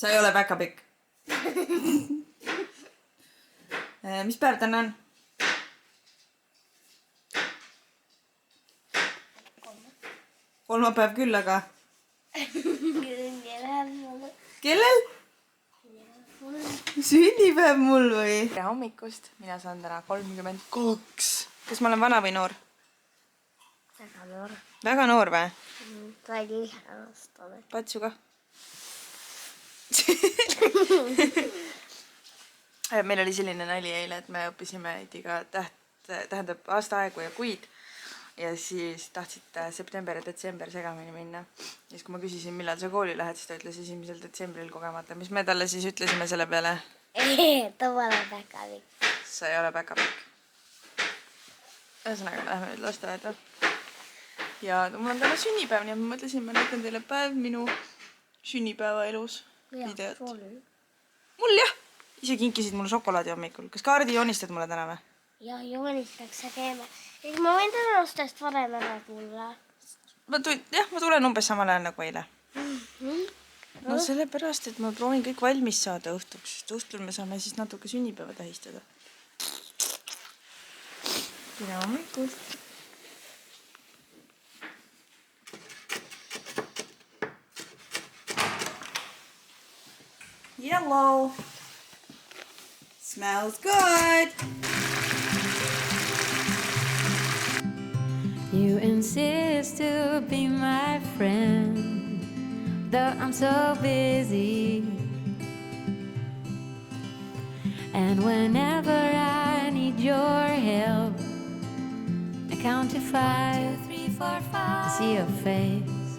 sa ei ole päkapikk. Mis päev täna on? Kolmapäev küll, aga... Kellel? Sünnipäev mul või? Tere hommikust, mina saan täna 32. Kas ma olen vana või noor? Väga noor. Väga noor või? Väga ihastane. Patsu kah. Meil oli selline nali eile, et me õppisime Ediga tähendab aastaaegu ja kuid. Ja siis tahtsid september ja detsember segamini minna. Ja siis kui ma küsisin, millal sa kooli lähed, siis ta ütles 1. detsembril kogemata. Mis me talle siis ütlesime selle peale? Ta pole päkapikk. Sa ei ole päkapikk. Ühesõnaga, läheme nüüd lasteaeda. Ja mul on täna sünnipäev, nii et ma mõtlesin, ma näitan teile päev minu sünnipäeva elus videot. Mul jah! Ise kinkisid mulle šokolaadi hommikul. Kas kaardi joonistad mulle täna või? Ja joonitakse teeme. Ja ma võin tänastest varem ära tulla. Ma tulen umbes samal ajal nagu eile. No sellepärast, et ma proovin kõik valmis saada õhtuks. Õhtul me saame siis natuke sünnipäeva tähistada. Tere hommikust! Yellow! Smells good! You insist to be my friend, though I'm so busy. And whenever I need your help, I count to 5, 2, 3, 4, 5. See your face.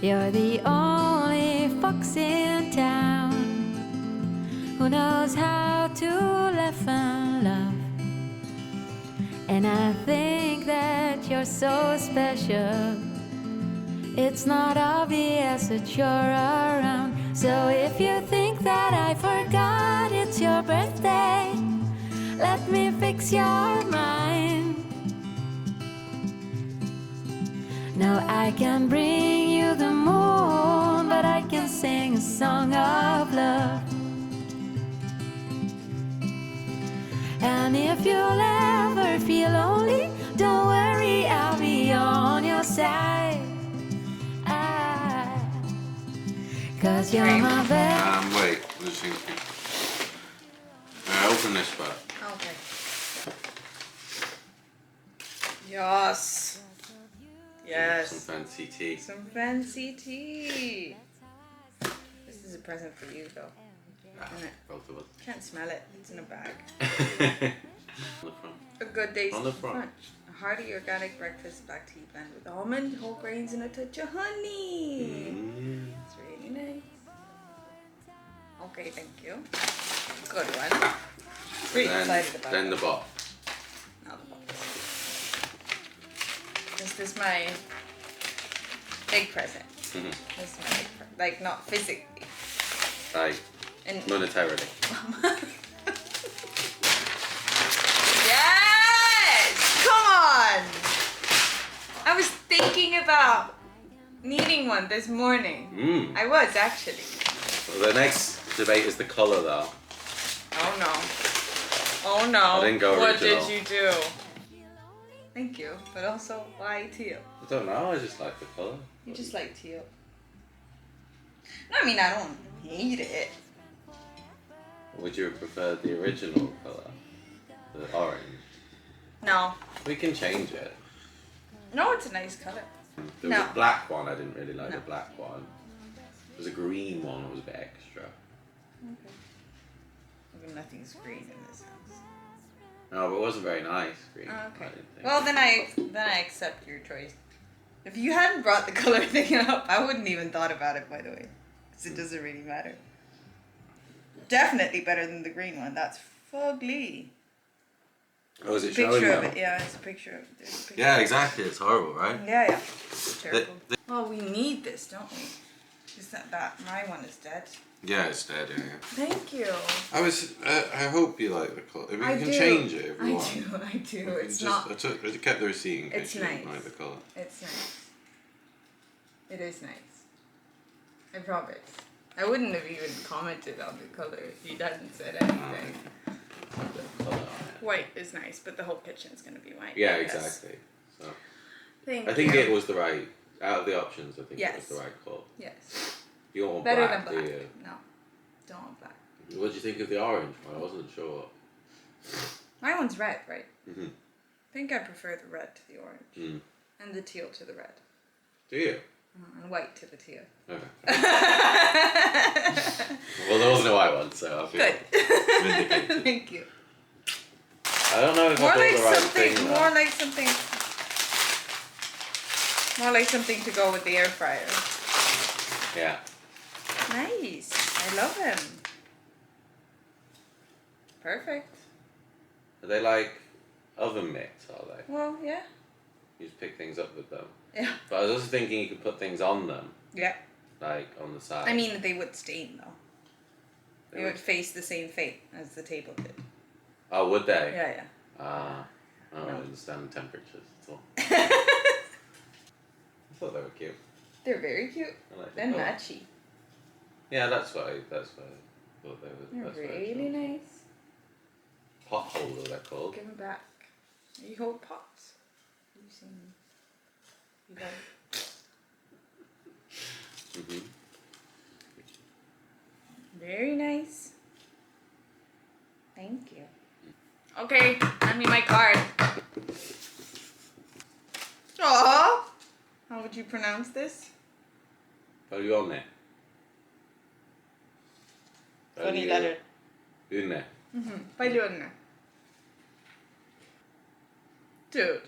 You're the only fox in town who knows how to laugh and love. And I think that you're so special. It's not obvious that you're around. So if you think that I forgot it's your birthday, let me fix your mind. No, I can bring you the moon, but I can sing a song of love. And if you'll ever feel lonely, don't worry, I'll be on your side. 'Cause you're my best. Wait, let's see. Open this part. Okay. Yes. Yes. Some fancy tea. Some fancy tea. This is a present for you, though. Both of us. Can't smell it. It's in a bag. On the front. A good day's On the front. A hearty organic breakfast black tea blend with almond, whole grains, and a touch of honey. It's really nice. Okay, thank you. Good one. Pretty excited about Then it. the box. Now the box. Is this my big present? This is my big present. Like, not physically. Right. And Monetarily. yes! Come on! I was thinking about needing one this morning. I was actually. Well, the next debate is the colour, though. Oh no. Oh no. I didn't go What original. did you do? Thank you, but also why teal? I don't know, I just like the colour. You just like teal. No, I mean, I don't hate it. Would you prefer the original colour? The orange? No. We can change it. No, it's a nice color. There was a black one, I didn't really like the black one. There was a green one that was a bit extra. Okay. Well, nothing's green in this house. No, but it wasn't very nice green. Oh, okay. I didn't think. Well, then I accept your choice. If you hadn't brought the color thing up, I wouldn't even thought about it, by the way. Because it doesn't really matter. Definitely better than the green one. That's fugly. Oh, is it Picture showing of now? it, yeah, it's a picture of it. There's a picture. Yeah, exactly. It's horrible, right? Yeah, yeah. It's terrible. Well, we need this, don't we? Is that my one is dead? Yeah, it's dead. Yeah. Thank you. I hope you like the colour. I mean, you can change it if you want. I do. It's just, not. I kept the receipt in case It's you nice. didn't like the colour. It's nice. It is nice. I promise. I wouldn't have even commented on the color if you hadn't said anything. White is nice, but the whole kitchen's gonna be white. Yeah, exactly. So I think it was the right, out of the options, I think it was the right call. Yes. You don't want Better black, than black. do you? No. Don't want black. What do you think of the orange one? I wasn't sure. My one's red, right? Mm-hmm. I think I prefer the red to the orange. Mm. And the teal to the red. Do you? And white to the teal. Okay. Well, there wasn't a white one, so I feel Good. vindicated. Thank you. I don't know if I thought the right thing. More like something to go with the air fryer. Yeah. Nice. I love him. Perfect. Are they like oven mitts, are they? Well, yeah. You just pick things up with them. Yeah. But I was also thinking you could put things on them, Yeah. like on the side. I mean, they would stain though. They would face the same fate as the table did. Oh, would they? Yeah, yeah. Ah. I don't No. understand temperatures at all. I thought they were cute. They're very cute I like the and colour. matchy. Yeah, that's why I thought they were. They're That's what I really chose. nice. Pot holder, they're called. Give them back. You hold pots. You've seen them. You don't. Mm-hmm. Very nice. Thank you. Okay, hand me my card. Aww. How would you pronounce this? Paglione. Funny letter. Une. Paglione. Dude.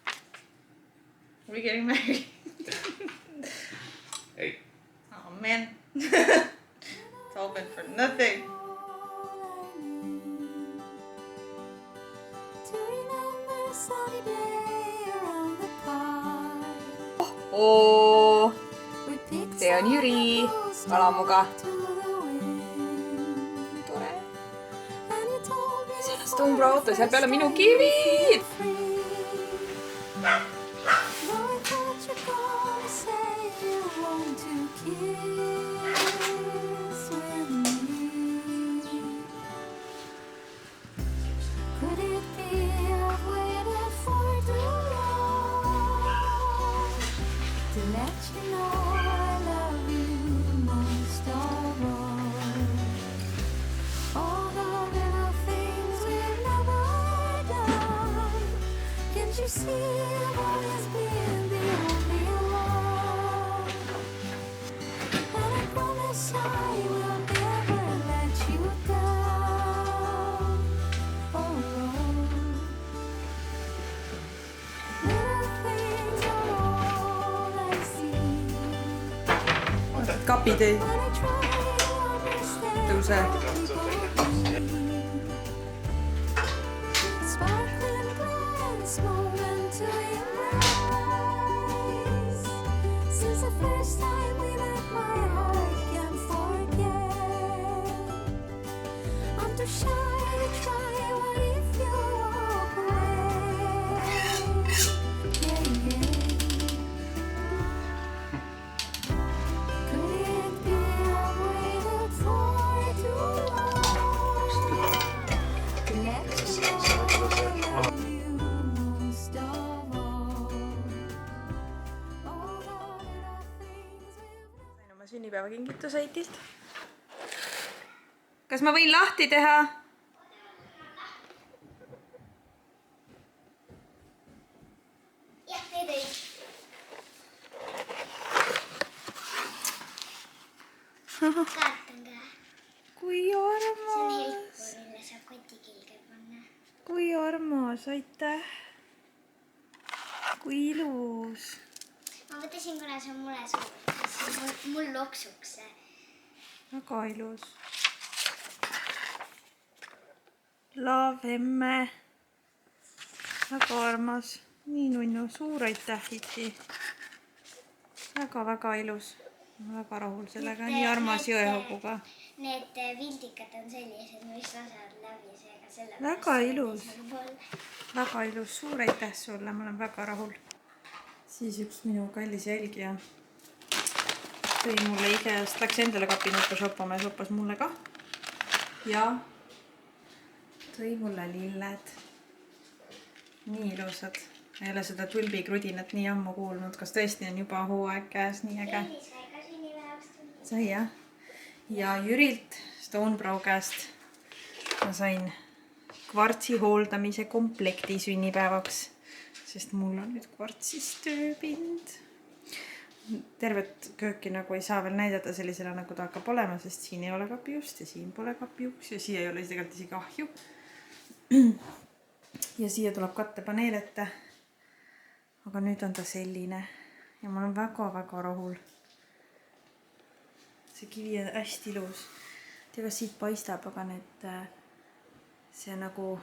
Are we getting married? Hey. Oh man. It's all been for nothing. Oo, see on Jüri kalamuga. Tore. Sellest umbrauto, seal peal on minu kivid. Kapid ei tõuse. Sain oma sünnipäevakingituse Eitilt. Kas ma võin lahti teha? Jah, teed ei. Kaartan ka. Kui See on armas. helku, mille saab koti külge panna. Kui armas, aitäh. Kui ilus. Ma mõtlesin, kuna see on mulle suur, siis mul loksuks see. Väga ilus. Love emme. Väga armas. Nii nunnu, suur aitäh, Iti. väga-väga ilus. Väga rahul sellega, nii armas jõehobuga. Need vildikad on sellised, mis lasevad läbi seega selle. Väga ilus. Väga ilus, suur aitäh sulle, ma olen väga rahul. Siis üks minu kallis jälgija tõi mulle Ikeast, läks endale kapinutta shoppama ja shoppas mulle ka. Ja tõi mulle lilled. Nii ilusad. Ei ole seda tulbikrudinat nii ammu kuulnud. Kas tõesti on juba hooaeg käes nii äge? Sai jah. Ja Jürilt, Stonebrau käest ma sain kvartsi hooldamise komplekti sünnipäevaks, sest mul on nüüd kvartsist tööpind. Tervet kööki nagu ei saa veel näidata sellisena, nagu ta hakkab olema, sest siin ei ole kapiust ja siin pole kapiuks ja siia ei ole tegelikult isegi ahju. Ja siia tuleb kattepaneel ette. Aga nüüd on ta selline ja ma olen väga-väga rahul. See kivi on hästi ilus. Tea, kas siit paistab, aga need, see nagu,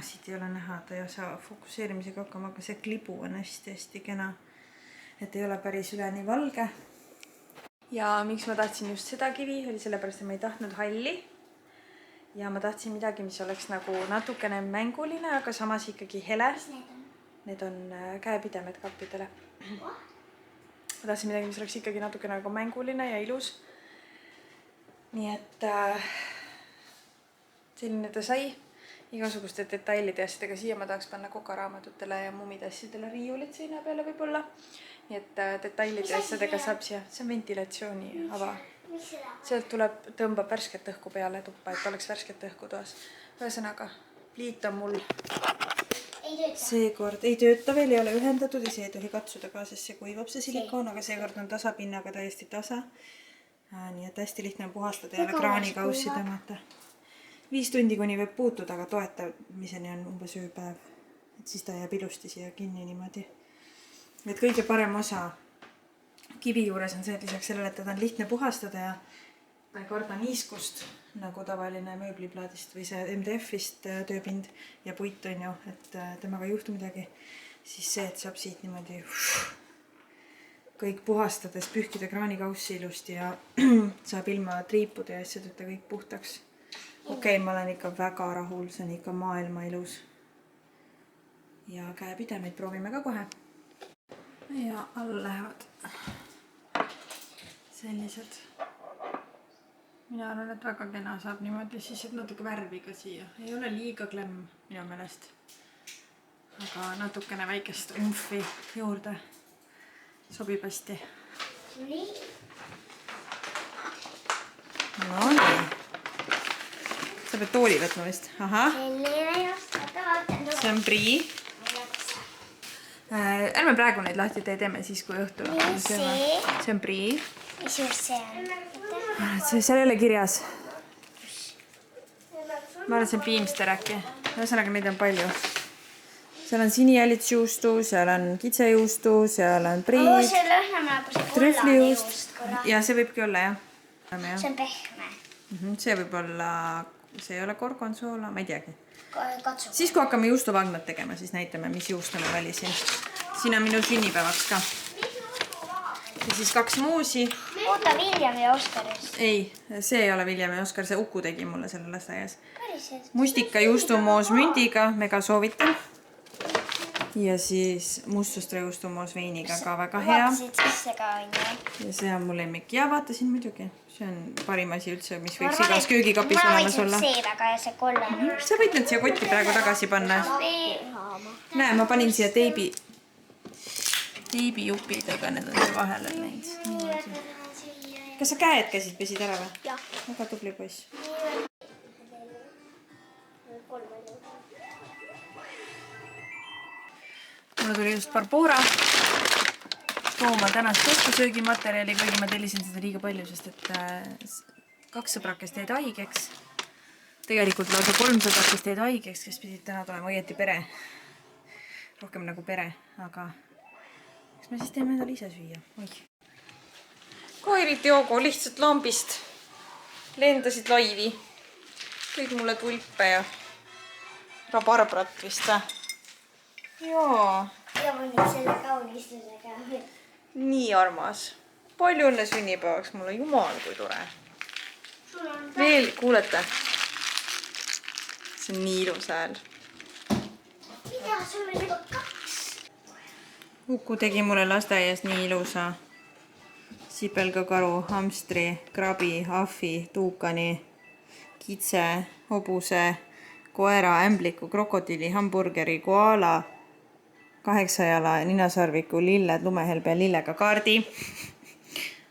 siit ei ole näha, ta ei saa fokusseerimisega hakkama, aga see klibu on hästi-hästi kena. Et ei ole päris üleni valge. Ja miks ma tahtsin just seda kivi, oli sellepärast, et ma ei tahtnud halli. Ja ma tahtsin midagi, mis oleks nagu natukene mänguline, aga samas ikkagi hele. Need on käepidemed kappidele. Ma tahtsin midagi, mis oleks ikkagi natukene nagu mänguline ja ilus. Nii et selline ta sai. Igasuguste detailide asjadega siia ma tahaks panna kokaraamatutele ja mummide asjadele riiulid seina peale võib-olla. Nii et detailide asjadega saab siia. See on ventilatsiooni ava. Sealt tuleb, tõmbab värsket õhku peale tuppa, et oleks värsket õhku toas. Ühesõnaga, pliit on mul seekord ei tööta veel, ei ole ühendatud ja see ei tohi katsuda ka, sest see kuivab see silikoon, aga seekord on tasapinnaga täiesti tasa. Nii et hästi lihtne on puhastada ja kraanikaussi tõmmata. 5 tundi kuni võib puutuda, aga toetamiseni on umbes ööpäev. Et siis ta jääb ilusti siia kinni niimoodi. Et kõige parem osa kivi juures on see, et lisaks sellele, et teda on lihtne puhastada ja ta ei karda niiskust, nagu tavaline mööbliplaadist või see MDF-ist tööpind ja puit on ju, et temaga ei juhtu midagi. Siis see, et saab siit niimoodi kõik puhastades pühkida kraanikaussi ilusti ja saab ilma triipude ja asjadeta kõik puhtaks. Okei, ma olen ikka väga rahul, see on ikka maailma ilus. Ja käepidemeid proovime ka kohe. Ja all lähevad sellised. Mina arvan, et väga kena saab niimoodi, siis et natuke värvi ka siia. Ei ole liiga klemm minu meelest. Aga natukene väikest umfi juurde sobib hästi. No nii. Sa pead tooli võtma vist. Aha. See on prii. Ärme praegu neid lahti teeme siis, kui õhtul. See on prii. Mis just see on? Seal ei ole kirjas. Ma arvan, see on piimster äkki. Ühesõnaga, neid on palju. Seal on sinijälitsjuustu, seal on kitsejuustu, seal on priid, trühvlijuust. Ja see võibki olla, jah. See on pehme. See võib olla, see ei ole gorgonzola, ma ei teagi. Katsu. Siis kui hakkame juustuvagnet tegema, siis näitame, mis juustu ma valisin. Siin on minu sünnipäevaks ka. Ja siis 2 muusi. Oota, William ja Oskarist. Ei, see ei ole William ja Oskar, see Uku tegi mulle selle lasteaias. Mustika juustumoos mündiga, mega soovitan. Ja siis mustustra juustumoos veiniga ka väga hea. Vaatasid sisse ka on ju. Ja see on mul lemmik. Ja vaatasin muidugi. See on parim asi üldse, mis võiks igas köögikapis olemas olla. See väga ja see kollane. Sa võid need siia kotti praegu tagasi panna. Näe, ma panin siia teibijupidega, need on seal vahele läinud. Kas sa käed käsid pesid ära või? Jah. Väga tubli poiss. Mulle tuli just Barbora tooma tänast hommikusöögi materjali, kuigi ma tellisin seda liiga palju, sest et 2 sõbrakest jäid haigeks. Tegelikult lausa 3 sõbrakest jäid haigeks, kes pidid täna tulema õieti pere. Rohkem nagu pere, aga kas me siis teeme endale ise süüa? Koirid Joogo lihtsalt lambist lendasid laivi. Kõik mulle tulpe ja rabarbrat vist. Jaa. Ja ma nüüd selle kaunistusega. nii armas. Palju õnne sünnipäevaks mulle, jumal kui tore. Veel, kuulete? See on nii ilus hääl. Mida sul on juba 2? Uku tegi mulle lasteaias nii ilusa sipelgakaru, hamstri, krabi, ahvi, tuukani, kitse, hobuse, koera, ämbliku, krokodilli, hamburgeri, koala, 8 jala, ninasarviku, lilled, lumehelbe ja lillega kaardi.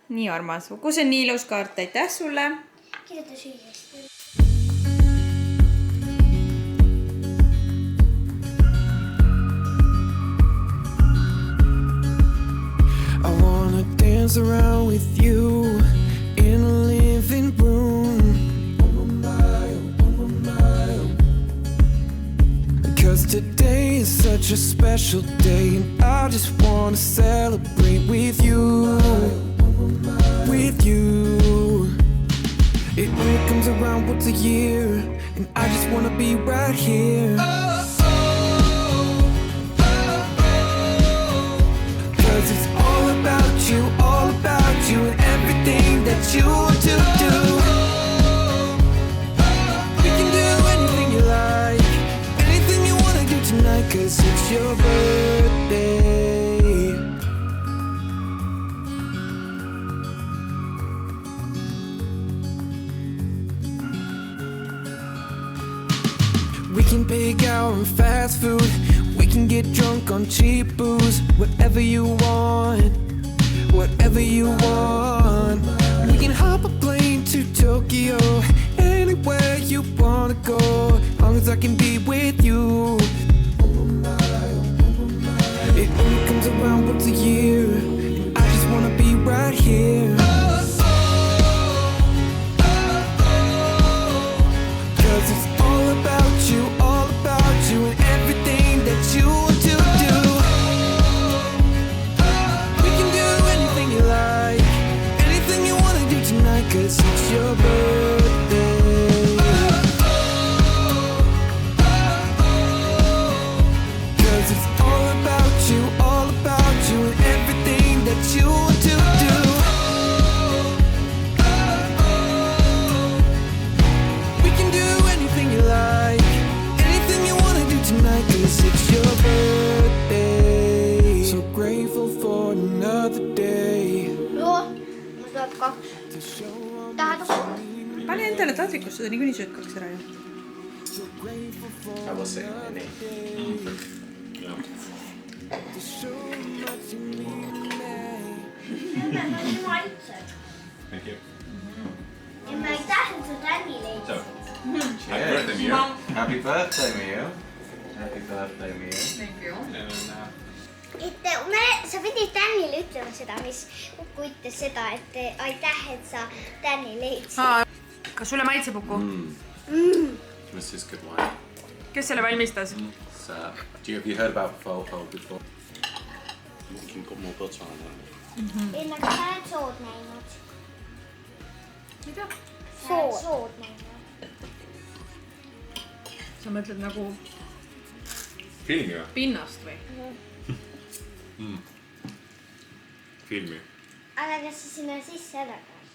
Nii armas. Uku, see on nii ilus kaart. Aitäh sulle. Kirjuta süüa. I wanna dance around with you in a living room. Because today is such a special day, and I just wanna celebrate with you. With you. It only comes around once a year, and I just wanna be right here. All about you and everything that you do. We can do anything you like, anything you wanna do tonight, 'cause it's your birthday. We can pick out on fast food, we can get drunk on cheap booze, whatever you want. Whatever you want. We can hop a plane to Tokyo, anywhere you wanna go, as long as I can be with you. It only comes around once a year, and I just wanna be right here. 'Cause it's all about you and everything that you do. Cause it's your birthday. Cause it's all about you and everything that you do. We can do anything you like, anything you wanna do tonight, cause it's your birthday. So grateful for another day. Joo, ma saad 2. Tahad uksua? Pane endale tahvikusse, seda niikuinii sööd 2 ära ju. I will say my name. Yeah. Thank you. Ja mä ei tähän sun tännille. So, happy birthday, Mio. Happy birthday, Mio. Happy birthday, Mio. Thank you. Sa pidid Tänile ütlema seda, mis Uku ütles seda, et aitäh, et sa Tänni leidsid. Kas sulle maitseb, Uku? This is good wine. Kes selle valmistas? Have you heard about faux before? You can put more butter on that. Enna, kas sa oled sood näinud? Mida? Sood näinud. Sa mõtled nagu Filmi või? pinnast või? Filmi. Aga kas sa sinna sisse ära käid?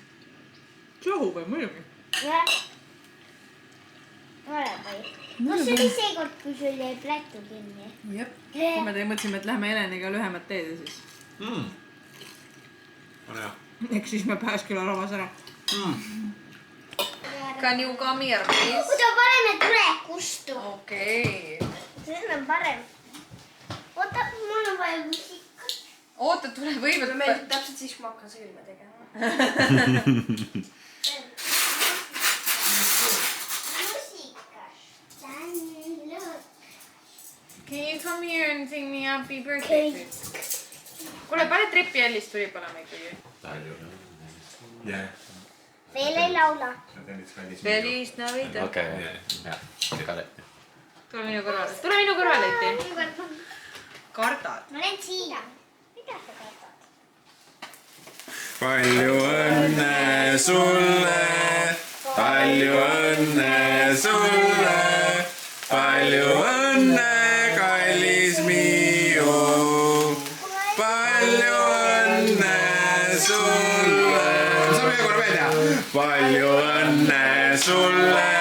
Johu või muidugi? Jah. Ole või? Kas see oli seekord, kui sul jäi plätu kinni? Jep. Kui me mõtlesime, et lähme Heleniga lühemat teed ja siis. On hea. Eks siis me pääsküla ravas ära. Can you come here, please? Oota, paneme tule kustu. Okei. See on parem. Oota, mul on vaja musikat. Oota, tule võivad. Meil täpselt siis, kui ma hakkan sõlme tegema. Can you come here and sing me happy birthday? Kuule, pane tripi Ellist tuli panema ikkagi. Yeah. Veel ei laula. Feliz Navidad. Okay, yeah. Got it. Tule minu kõrvale, Eti. Kardad? Ma olen siia. Mida sa kardad? Palju õnne sulle, palju õnne sulle, palju õnne, kallis Minu. Palju õnne palju õnne sulle,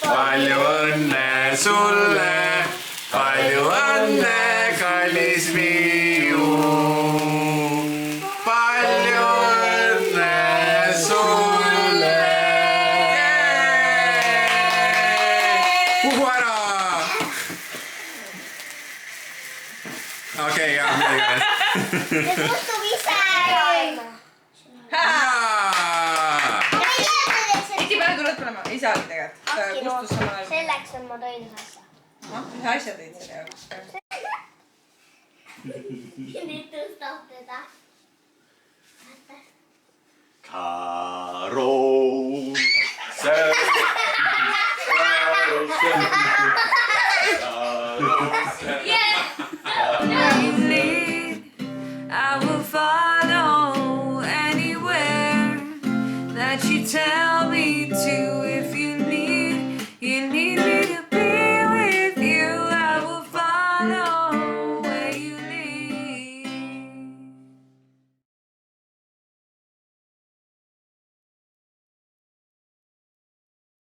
palju õnne sulle, palju õnne, kallis Minu. Palju õnne sulle. Puhu ära. Okei, jah, midagi veel. Ja kustub ise. Tihtipeale tuled panema, ei saagi tegelikult. Kustus samal ajal. Selleks on ma toidus asja. Ühe asja tõid selle jaoks. Nüüd tõstab teda. Karo. I will follow anywhere that you tell me to. If you need me to be with you, I will follow